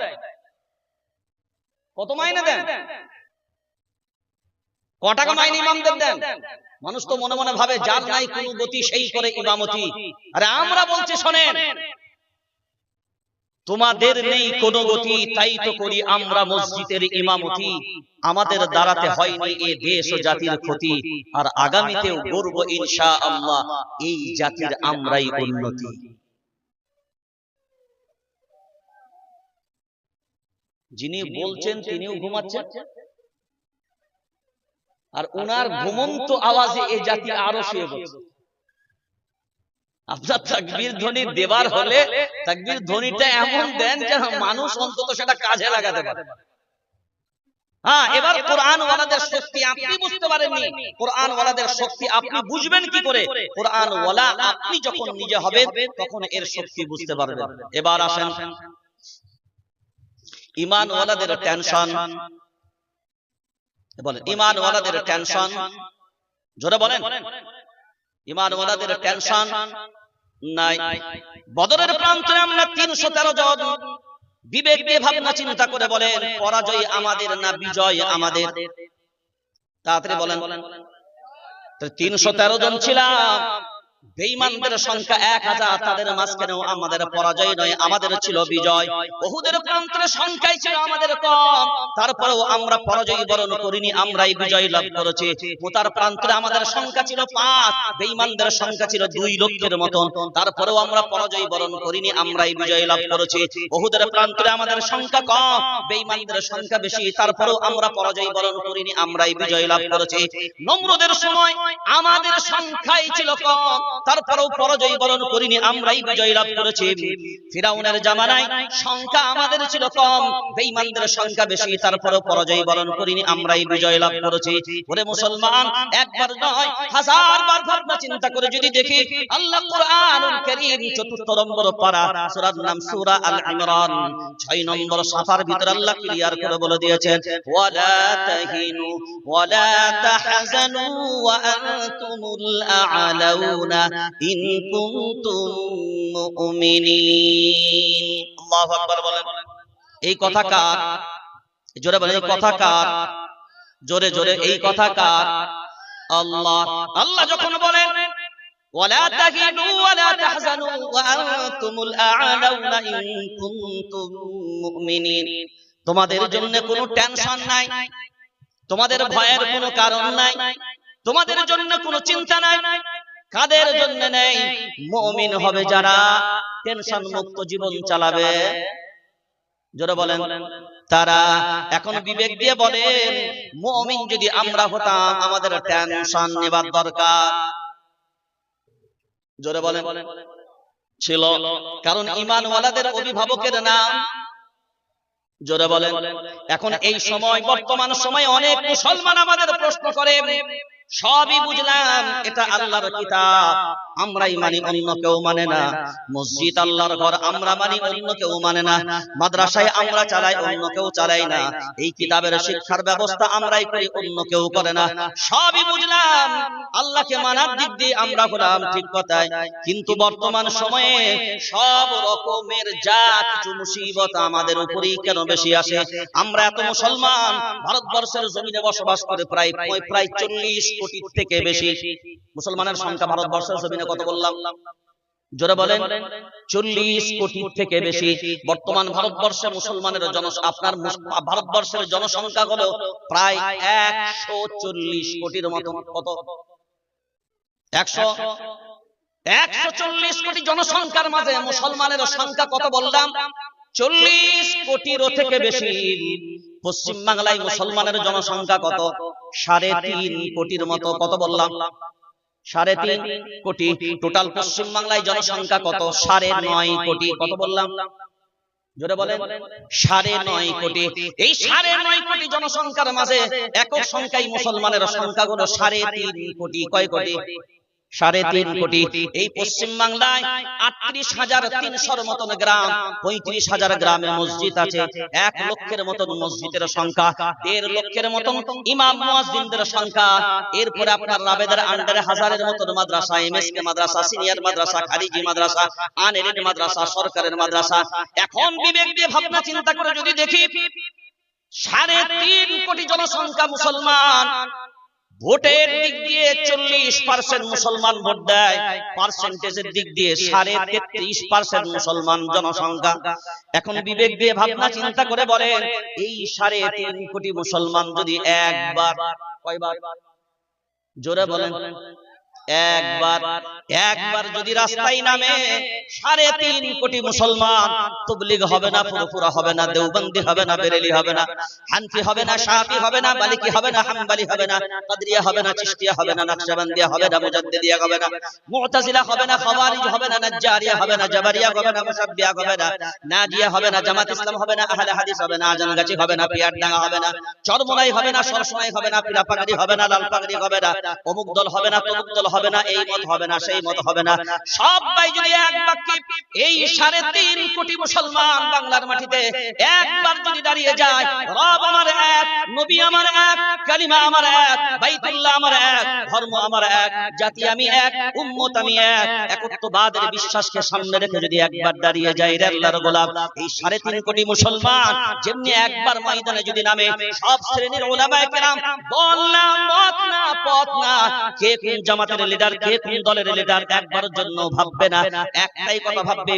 কত মাইনে দেন? ক টাকা মাইনে ইমামদের দেন? মানুষ তো মনে মনে ভাবে যার নাই কোনো গতি সেই করে ইমামতি। আরে আমরা বলছি শোনেন, তোমাদের নেই কোনো গতি, তাই তো করি আমরা মসজিদের ইমামতি। আমাদের দ্বারাতে হয়নি এ দেশ ও জাতির ক্ষতি, আর আগামীতেও গর্ব ইনশাআল্লাহ এই জাতির আমরাই উন্নতি। যিনি বলছেন তিনিও ঘুমাচ্ছেন, আর ওনার ঘুমন্ত আওয়াজে এই জাতি আরো শুয়ে পড়ছে। আপনার তাকবীর ধ্বনি দেবার হলে তাকবীর ধ্বনিটা এমন দেন যে মানুষ অন্তত সেটা কাজে লাগাতে পারে। হ্যাঁ, এবার কোরআন ওয়ালাদের শক্তি আপনি বুঝতে পারেননি, কোরআন ওয়ালাদের শক্তি আপনি বুঝবেন কি করে? কোরআন ওয়ালা আপনি যখন নিজে হবেন তখন এর শক্তি বুঝতে পারবেন। এবার আসেন ঈমান ওয়ালাদের টেনশন, বলেন ঈমান ওয়ালাদের টেনশন, জোরে বলেন ঈমান ওয়ালাদের টেনশন নাই। বদরের প্রান্তরে আমরা 313 জন বিবেক দিয়ে ভাবনা চিন্তা করে বলেন পরাজয় আমাদের না বিজয় আমাদের? তাড়াতাড়ি বলেন। 313 জন ছিলাম, বেঈমানদের সংখ্যা 1000, তাদের মাঝখানেও আমাদের পরাজয় নয়, আমাদের ছিল বিজয়। উহুদের প্রান্তরে সংখ্যাই ছিল আমাদের কম, তারপরেও আমরা পরাজয় বরণ করিনি, আমরাই বিজয় লাভ করেছি। মুতার প্রান্তরে আমাদের সংখ্যা ছিল 5, বেঈমানদের সংখ্যা ছিল 2 লক্ষের মতন, তারপরেও আমরা পরাজয় বরণ করিনি, আমরাই বিজয় লাভ করেছি। উহুদের প্রান্তরে আমাদের সংখ্যা কম, বেঈমানদের সংখ্যা বেশি, তারপরেও আমরা পরাজয় বরণ করিনি, আমরাই বিজয় লাভ করেছি। নমরুদের সময় আমাদের সংখ্যাই ছিল কম, তারপরেও পরাজয় বরণ করিনি, আমরাই বিজয় লাভ করেছি। ফিরাউনের জামানায় সংখ্যা আমাদের ছিল কম, বেঈমানদের সংখ্যা বেশি, তারপরেও পরাজয় বরণ করিনি, আমরাই বিজয় লাভ করেছি। ওরে মুসলমান, একবার নয় 1000 বার ভাবনা চিন্তা করে যদি দেখি, আল্লাহ কুরআনুল কারীম 4 নম্বর পারা, সূরার নাম সূরা আল ইমরান, 6 নম্বর সাফার ভিতরে আল্লাহ ক্লিয়ার করে বলে দিয়েছেন, ওয়ালা তাহিনু ওয়ালা তাহজানু ওয়া আনতুমুল আ'লাউনা ইন কুনতুম মুমিনিন। আল্লাহু আকবার বলেন। এই কথা কার? জোরে বলেন, এই কথা কার? জোরে জোরে, এই কথা কার? আল্লাহ। আল্লাহ যখন বলেন ওয়ালা তাহিনু ওয়ালা তাহজানু ওয়া আনতুমুল আ'লাউনা ইন কুনতুম মুমিনিন, তোমাদের জন্য কোনো টেনশন নাই, তোমাদের ভয়ের কোনো কারণ নাই, তোমাদের জন্য কোনো চিন্তা নাই। কাদের জন্য নেই? মুমিন হবে যারা, টেনশন মুক্ত জীবন চালাবে, জোরে বলেন তারা। এখন বিবেক দিয়ে বলেন, মুমিন যদি আমরা হতাম আমাদের টেনশন নেবার দরকার, জোরে বলেন ছিল? কারণ ঈমানওয়ালাদের অভিভাবকের নাম, জোরে বলেন। এখন এই সময় বর্তমান সময়ে অনেক মুসলমান আমাদের প্রশ্ন করে, সবই বুঝলাম এটা আল্লাহর কিতাব, আমরাই মানি, অন্য কেউ মানে না। মসজিদ আল্লাহর ঘর, আমরা মানি, অন্য কেউ মানে না। মাদ্রাসায় আমরা চালাই, অন্য কেউ চালাই না। এই কিতাবের শিক্ষার ব্যবস্থা আমরাই করি, অন্য কেউ করে না। সবই বুঝলাম, আল্লাহকে মানার দিক দিয়ে আমরা হলাম ঠিক কথাই, কিন্তু বর্তমান সময়ে সব রকমের যা কিছু মুসিবত আমাদের উপরেই কেন বেশি আসে? আমরা এত মুসলমান ভারতবর্ষের জমিনে বসবাস করে প্রায় 40 কোটির থেকে বেশি মুসলমানের সংখ্যা ভারতবর্ষের জমিনে কত বললাম? জোরে বলেন 40 কোটির থেকে বেশি। বর্তমান ভারতবর্ষে মুসলমানের আপনার ভারতবর্ষের জনসংখ্যা হলো প্রায় 140 কোটির মতো। কত? 140 কোটি জনসংখ্যার মাঝে মুসলমানের সংখ্যা কত বললাম? 40 কোটিরও থেকে বেশি। পশ্চিম বাংলায় মুসলমানের জনসংখ্যা কত? 3.5 কোটির মতো। কত বললাম? 3.5 কোটি। টোটাল পশ্চিম বাংলায় জনসংখ্যা কত? 9.5 কোটি। কত বললাম? জোরে বলেন। 9.5 কোটি। এই 9.5 কোটি জনসংখ্যার মাঝে একক সংখ্যায় মুসলমানের সংখ্যা হলো 3.5 কোটি। কয় কোটি? 3.5 কোটি। এই পশ্চিম বাংলায় 38,300 মতন গ্রাম, 35,000 গ্রামে মসজিদ আছে। 1 লক্ষের মতন মসজিদের সংখ্যা, 1.5 লক্ষের মতন ইমাম মুয়াজ্জিনদের সংখ্যা। এরপরে আপনার রাবেদার আন্ডারে 1000-এর মতন মাদ্রাসা, এমএসকে মাদ্রাসা, সিনিয়র মাদ্রাসা, খারিজি মাদ্রাসা, আনএডেড মাদ্রাসা, সরকারের মাদ্রাসা। এখন বিবেক দিয়ে ভাবনা চিন্তা করে যদি দেখি, 3.5 কোটি জনসংখ্যা মুসলমান, ভোটের দিক দিয়ে 40% মুসলমান ভোট দেয়, পার্সেন্টেজের দিক দিয়ে 33.5% মুসলমান জনসংখ্যা। এখন বিবেক দিয়ে ভাবনা চিন্তা করে বলেন, এই 3.5 কোটি মুসলমান যদি একবার, কয়বার? জোরে বলেন, একবার যদি রাস্তায় নামে 3.5 কোটি মুসলমান, তাবলীগ হবে না, ফুরফুরা হবে না, দেওবন্দি হবে না, বেরেলি হবে না, হানফি হবে না, শাফি হবে না, মালিকি হবে না, হাম্বলি হবে না, কাদরিয়া হবে না, চিশতিয়া হবে না, নকশবন্দিয়া হবে না, মুজাদ্দিদিয়া হবে না, মুতাজিলা হবে না, খাওয়ারিজ হবে না, নাজ্জারিয়া হবে না, জাবারিয়া হবে না, মুশাব্বিহা হবে না, নাজিয়া হবে না, জামাত ইসলাম হবে না, আহলে হাদিস হবে না, আজানগাছি হবে না, পিয়ারডাঙ্গা হবে না, চরমোনাই হবে না, সরসোনাই হবে না, পিরাপাগড়ি হবে না, লাল পাগড়ি হবে না, অমুক দল হবে না, তমুক দল হবে না, এই মত হবে না, সেই মত হবে না। সবাই যদি এক বাক্যে এই 3.5 কোটি মুসলমান বাংলার মাটিতে একবার যদি দাঁড়িয়ে যায়, রব আমার এক, নবী আমার এক, কালিমা আমার এক, বাইতুল্লাহ আমার এক, ধর্ম আমার এক, জাতি আমি এক, উম্মত আমি এক, একত্ববাদের বিশ্বাসকে সামনে রেখে যদি একবার দাঁড়িয়ে যায় রে আল্লাহর গোলাম, এই 3.5 কোটি মুসলমান যেমনি একবার ময়দানে যদি নামে, সব শ্রেণীর উলামায়ে কেরাম দল না, মত না, পথ না, কে কোন জামাতের লিডার, কে কোন দলের লিডার, একবারের জন্য ভাববে না, একটাই কথা ভাববে,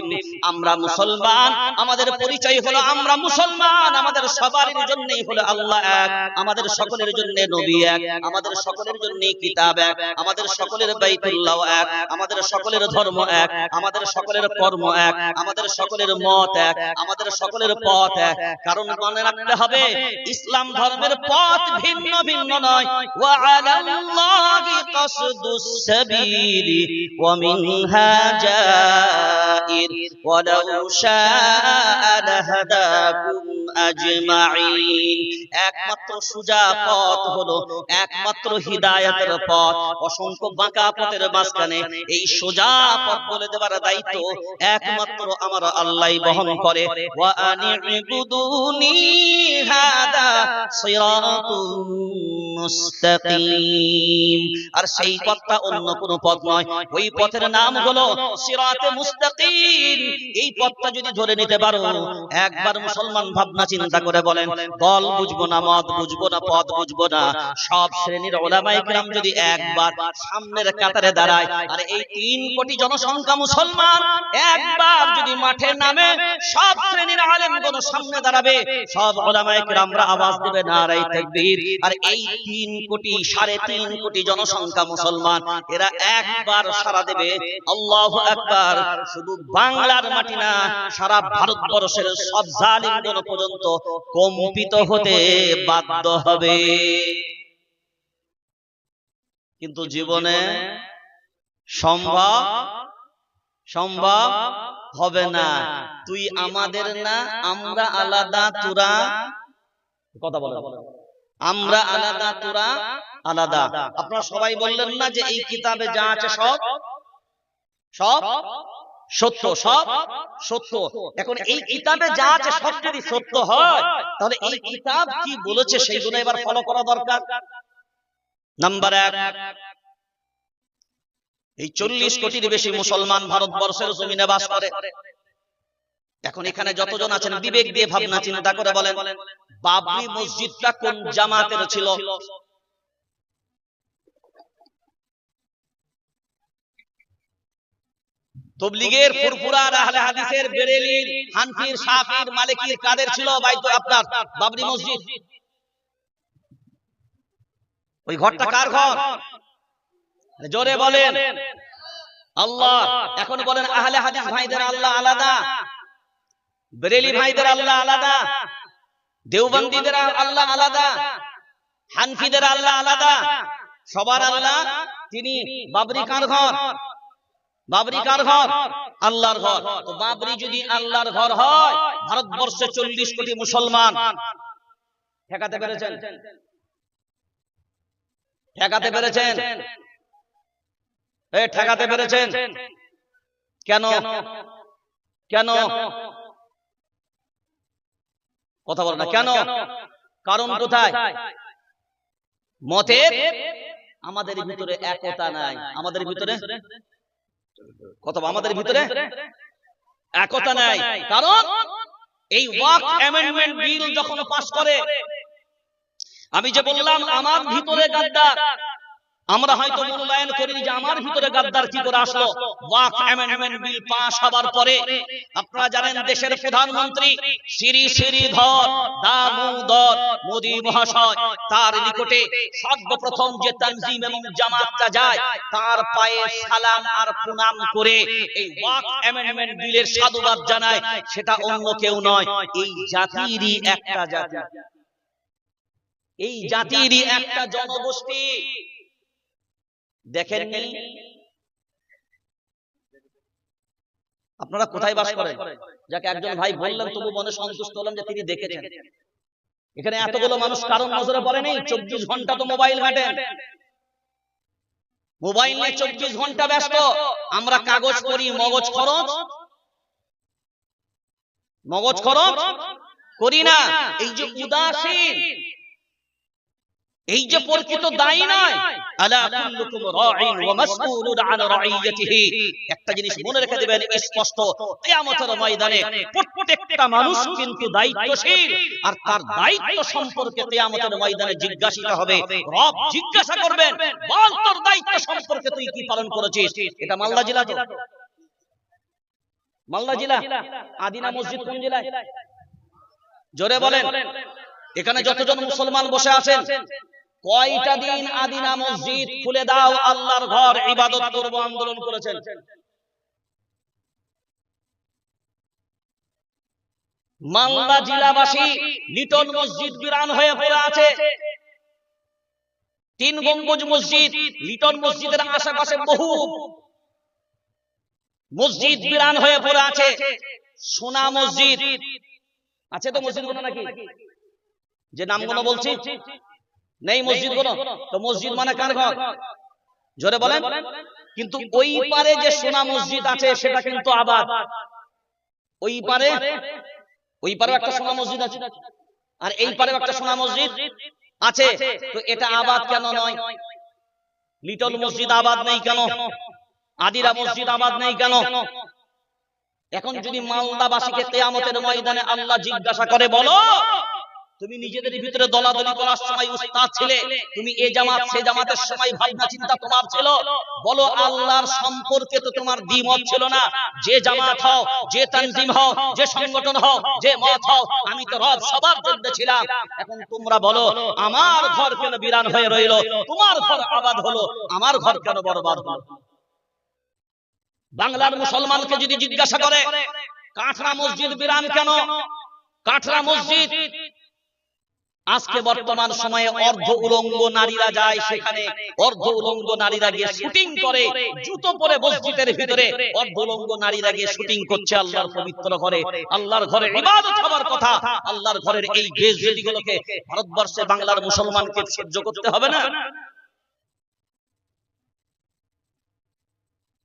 আমরা মুসলমান, আমাদের পরিচয় হলো আমরা মুসলমান, আমাদের সবার জন্যই হলো আল্লাহ এক, আমাদের সকলের জন্য নবী এক, আমাদের সকলের জন্য কিতাব এক, আমাদের সকলের বাইতুল্লাহ এক, আমাদের সকলের ধর্ম এক, আমাদের সকলের কর্ম এক, আমাদের সকলের মত এক, আমাদের সকলের পথ এক। কারণ মনে রাখতে হবে ইসলাম ধর্মের পথ ভিন্ন ভিন্ন নয়, ওয়া আলাল্লাহি কাসদুস সাবিলি ওয়া মিনহা জাইর ওয়ালাউ শাআ লাহাদাকুম আজমাইন। একমাত্র সোজা পথ হলো একমাত্র হিদায়াতের পথ, অসংখ্য বাঁকা পথের মাঝখানে এই সোজা পথ বলে দেওয়ার দায়িত্ব একমাত্র আমার আল্লাহই বহন করে। ওয়া আনি'বুদুনি হাদা সিরাতুম মুস্তাকিম। আর সেই পথটা অন্য কোনো পথ নয়, ওই পথের নাম হলো সিরাতে মুস্তাকিম। এই পথটা যদি ধরে নিতে পারো, একবার মুসলমান ভাবনা চিন্তা করে বলেন, দল বুঝবো না, মত বুঝবো না, পথ বুঝবো না, সব শ্রেণীর উলামায়ে কেরাম যদি একবার সামনের কাতারে দাঁড়ায়, আর এই 3 কোটি জনসংখ্যা মুসলমান একবার যদি মাঠে নামে, সব শ্রেণীর আলেমগণ সামনে দাঁড়াবে, সব উলামায়ে কেরামরা আওয়াজ দেবে নারায়ে তাকবীর। আর এই 3 কোটি 3.5 কোটি জনসংখ্যা মুসলমান, এরা একবার সারা দেবে আল্লাহু আকবার। শুধু বাংলার মাটি না, সারা ভারতবর্ষের সব জালিমগণ পর্যন্ত কম্পিত হতে বাধ্য হবে। কিন্তু জীবনে সম্ভব হবে না। তুই আমাদের না, আমরা আলাদা, তোরা কথা বলে, আমরা আলাদা, তোরা আলাদা। আপনারা সবাই বললেন না যে এই কিতাবে যা আছে সব সত্য, সব সত্য। এখন এই কিতাবে যা আছে সব যদি সত্য হয়, তাহলে এই কিতাব কি বলেছে সেইগুলো এবার ফলো করা দরকার। নাম্বার 1, এই 40 কোটির বেশি মুসলমান ভারতবর্ষের জমিনে বাস করে। এখন এখানে যতজন আছেন বিবেক দিয়ে ভাবনা চিন্তা করে বলেন, বাবরি মসজিদটা কোন জামাতের ছিল? তবলিগের, ফুরফুরার, আহলে হাদিসের, বেরেলির, হানফির, শাফির, মালিকির, কাদের ছিল বাইত আপনার বাবরি মসজিদ? ওই ঘরটা কার ঘর? জোরে বলেন আল্লাহ। এখন বলেন আহলে হাদিস ভাইদের আল্লাহ আলাদা, বেরেলি ভাইদের আল্লাহ আলাদা, দেওবন্দীদের আল্লাহ আলাদা, হানফিদের আল্লাহ আলাদা, সবার আল্লাহ তিনি। বাবরি কার ঘর? বাবরি কার ঘর? আল্লাহর ঘর। তো বাবরি যদি আল্লাহর ঘর হয়, ভারতবর্ষে 40 কোটি মুসলমান ঠেকাতে পেরেছেন? ঠেকাতে পেরেছেন? ঠেকাতে পেরেছেন? কেন? কেন কথা বল না, কেন? কারণ কোথায়? মতের আমাদের ভিতরে একতা নাই। আমাদের ভিতরে কথা, আমাদের ভিতরে একতা নাই। কারণ এই ওয়াকফ অ্যামেন্ডমেন্ট বিল যখন পাস করে, আমি যে বললাম আমার ভিতরে গাদ্দার, আমরা হয়তো মূল্যায়ন করি যে আমার ভিতরে গাদ্দার কি করে আসলো। ওয়াকফ অ্যামেন্ডমেন্ট বিল পাস হবার পরে আপনারা জানেন দেশের প্রধানমন্ত্রী শ্রী শ্রীধর দামোদর মোদী মহাশয় তার নিকটে সর্বপ্রথম যে তানজিম এবং জামাতটা যায় তার পায়ে সালাম আর প্রণাম করে এই ওয়াকফ অ্যামেন্ডমেন্ট বিলের সাধুবাদ জানায়। সেটা অন্য কেউ নয়, এই জাতিরই একটা জাতি, এই জাতিরই একটা জনগোষ্ঠী। দেখেননি আপনারা কোথায় বাস করেন? যাকে একজন ভাই বললেন তবু মনে সন্তুষ্ট হলাম যে তিনি দেখেছেন। এখানে এতগুলো মানুষ কারণ নজরে পড়ে নেই? 24 ঘন্টা তো মোবাইল ঘাটেন, মোবাইল নিয়ে 24 ঘন্টা ব্যস্ত। আমরা কাগজ করি, মগজ খরচ করি না। এই যে উদাসীন, এই যে প্রকৃত দায়ী নয়। আলা কুল্লুকুম রাঈন ওয়া মাসউলুন আন রাঈয়াতিহি। একটা জিনিস মনে রেখে দিবেন স্পষ্ট, কিয়ামতের ময়দানে প্রত্যেকটা মানুষ কিন্তু দায়িত্বশীল, আর তার দায়িত্ব সম্পর্কে কিয়ামতের ময়দানে জিজ্ঞাসিত হবে। রব জিজ্ঞাসা করবেন, বল তোর দায়িত্ব সম্পর্কে তুই কি পালন করেছিস। এটা মালদা জেলা, তো মালদা জেলা। আদিনা মসজিদ কোন জেলায়? জোরে বলেন। এখানে যতজন মুসলমান বসে আছেন, কয়টা দিন আদিনা মসজিদ খুলে দাও, আল্লাহর ঘর, ইবাদত করব আন্দোলন করেছেন? মালদা জেলাবাসী লিটন মসজিদ বিরান হয়ে পড়ে আছে, 3 গম্বুজ মসজিদ। লিটন মসজিদের আশেপাশে বহু মসজিদ বিরান হয়ে পড়ে আছে। সোনা মসজিদ আছে তো মসজিদগুলো নাকি? যে নামগুলো বলছি নেই মসজিদগুলো, তো মসজিদ মানে কার ঘর? জোরে বলেন। কিন্তু ওই পারে যে সোনা মসজিদ আছে সেটা কিন্তু আবাদ। ওই পারে একটা সোনা মসজিদ আছে, আর এই পারে একটা সোনা মসজিদ আছে। তো এটা আবাদ কেন নয়? লিটল মসজিদ আবাদ নেই কেন? আদিরা মসজিদ আবাদ নেই কেন? এখন যদি মালদাবাসীকে কিয়ামতের ময়দানে আল্লাহ জিজ্ঞাসা করে, বলো তুমি নিজেদের ভিতরে দলাদলি করার সময় উস্তাদ ছিলে, তুমি এ জামাত সে জামাতের সময় ভাবনা চিন্তা তোমার ছিল, বলো আল্লাহর সম্পর্কে তো তোমার দ্বিমত ছিল না। যে জামাত হও, যে তানজিম হও, যে সংগঠন হও, যে মত হও, আমি তো রব সবার জন্য ছিলাম। এখন তোমরা বলো আমার ঘর কেন বিরান হয়ে রইল, তোমার ঘর আবাদ হলো, আমার ঘর কেন বরবাদ হলো? বাংলার মুসলমানকে যদি জিজ্ঞাসা করে কাঠরা মসজিদ বিরান কেন, কাঠরা মসজিদ আজকে বর্তমান সময়ে অর্ধ উলঙ্গ নারীরা যায়, সেখানে অর্ধ উলঙ্গ নারীরা গিয়ে শুটিং করে, জুতো পরে মসজিদের ভিতরে অর্ধ উলঙ্গ নারীরা গিয়ে শুটিং করছে আল্লাহর পবিত্র ঘরে। আল্লাহর ঘরে ইবাদত হওয়ার কথা, আল্লাহর ঘরের এই বেইজ্জতিগুলোকে ভারতবর্ষে বাংলার মুসলমানকে সহ্য করতে হবে না?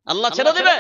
আল্লাহ ছেড়ে দেবে?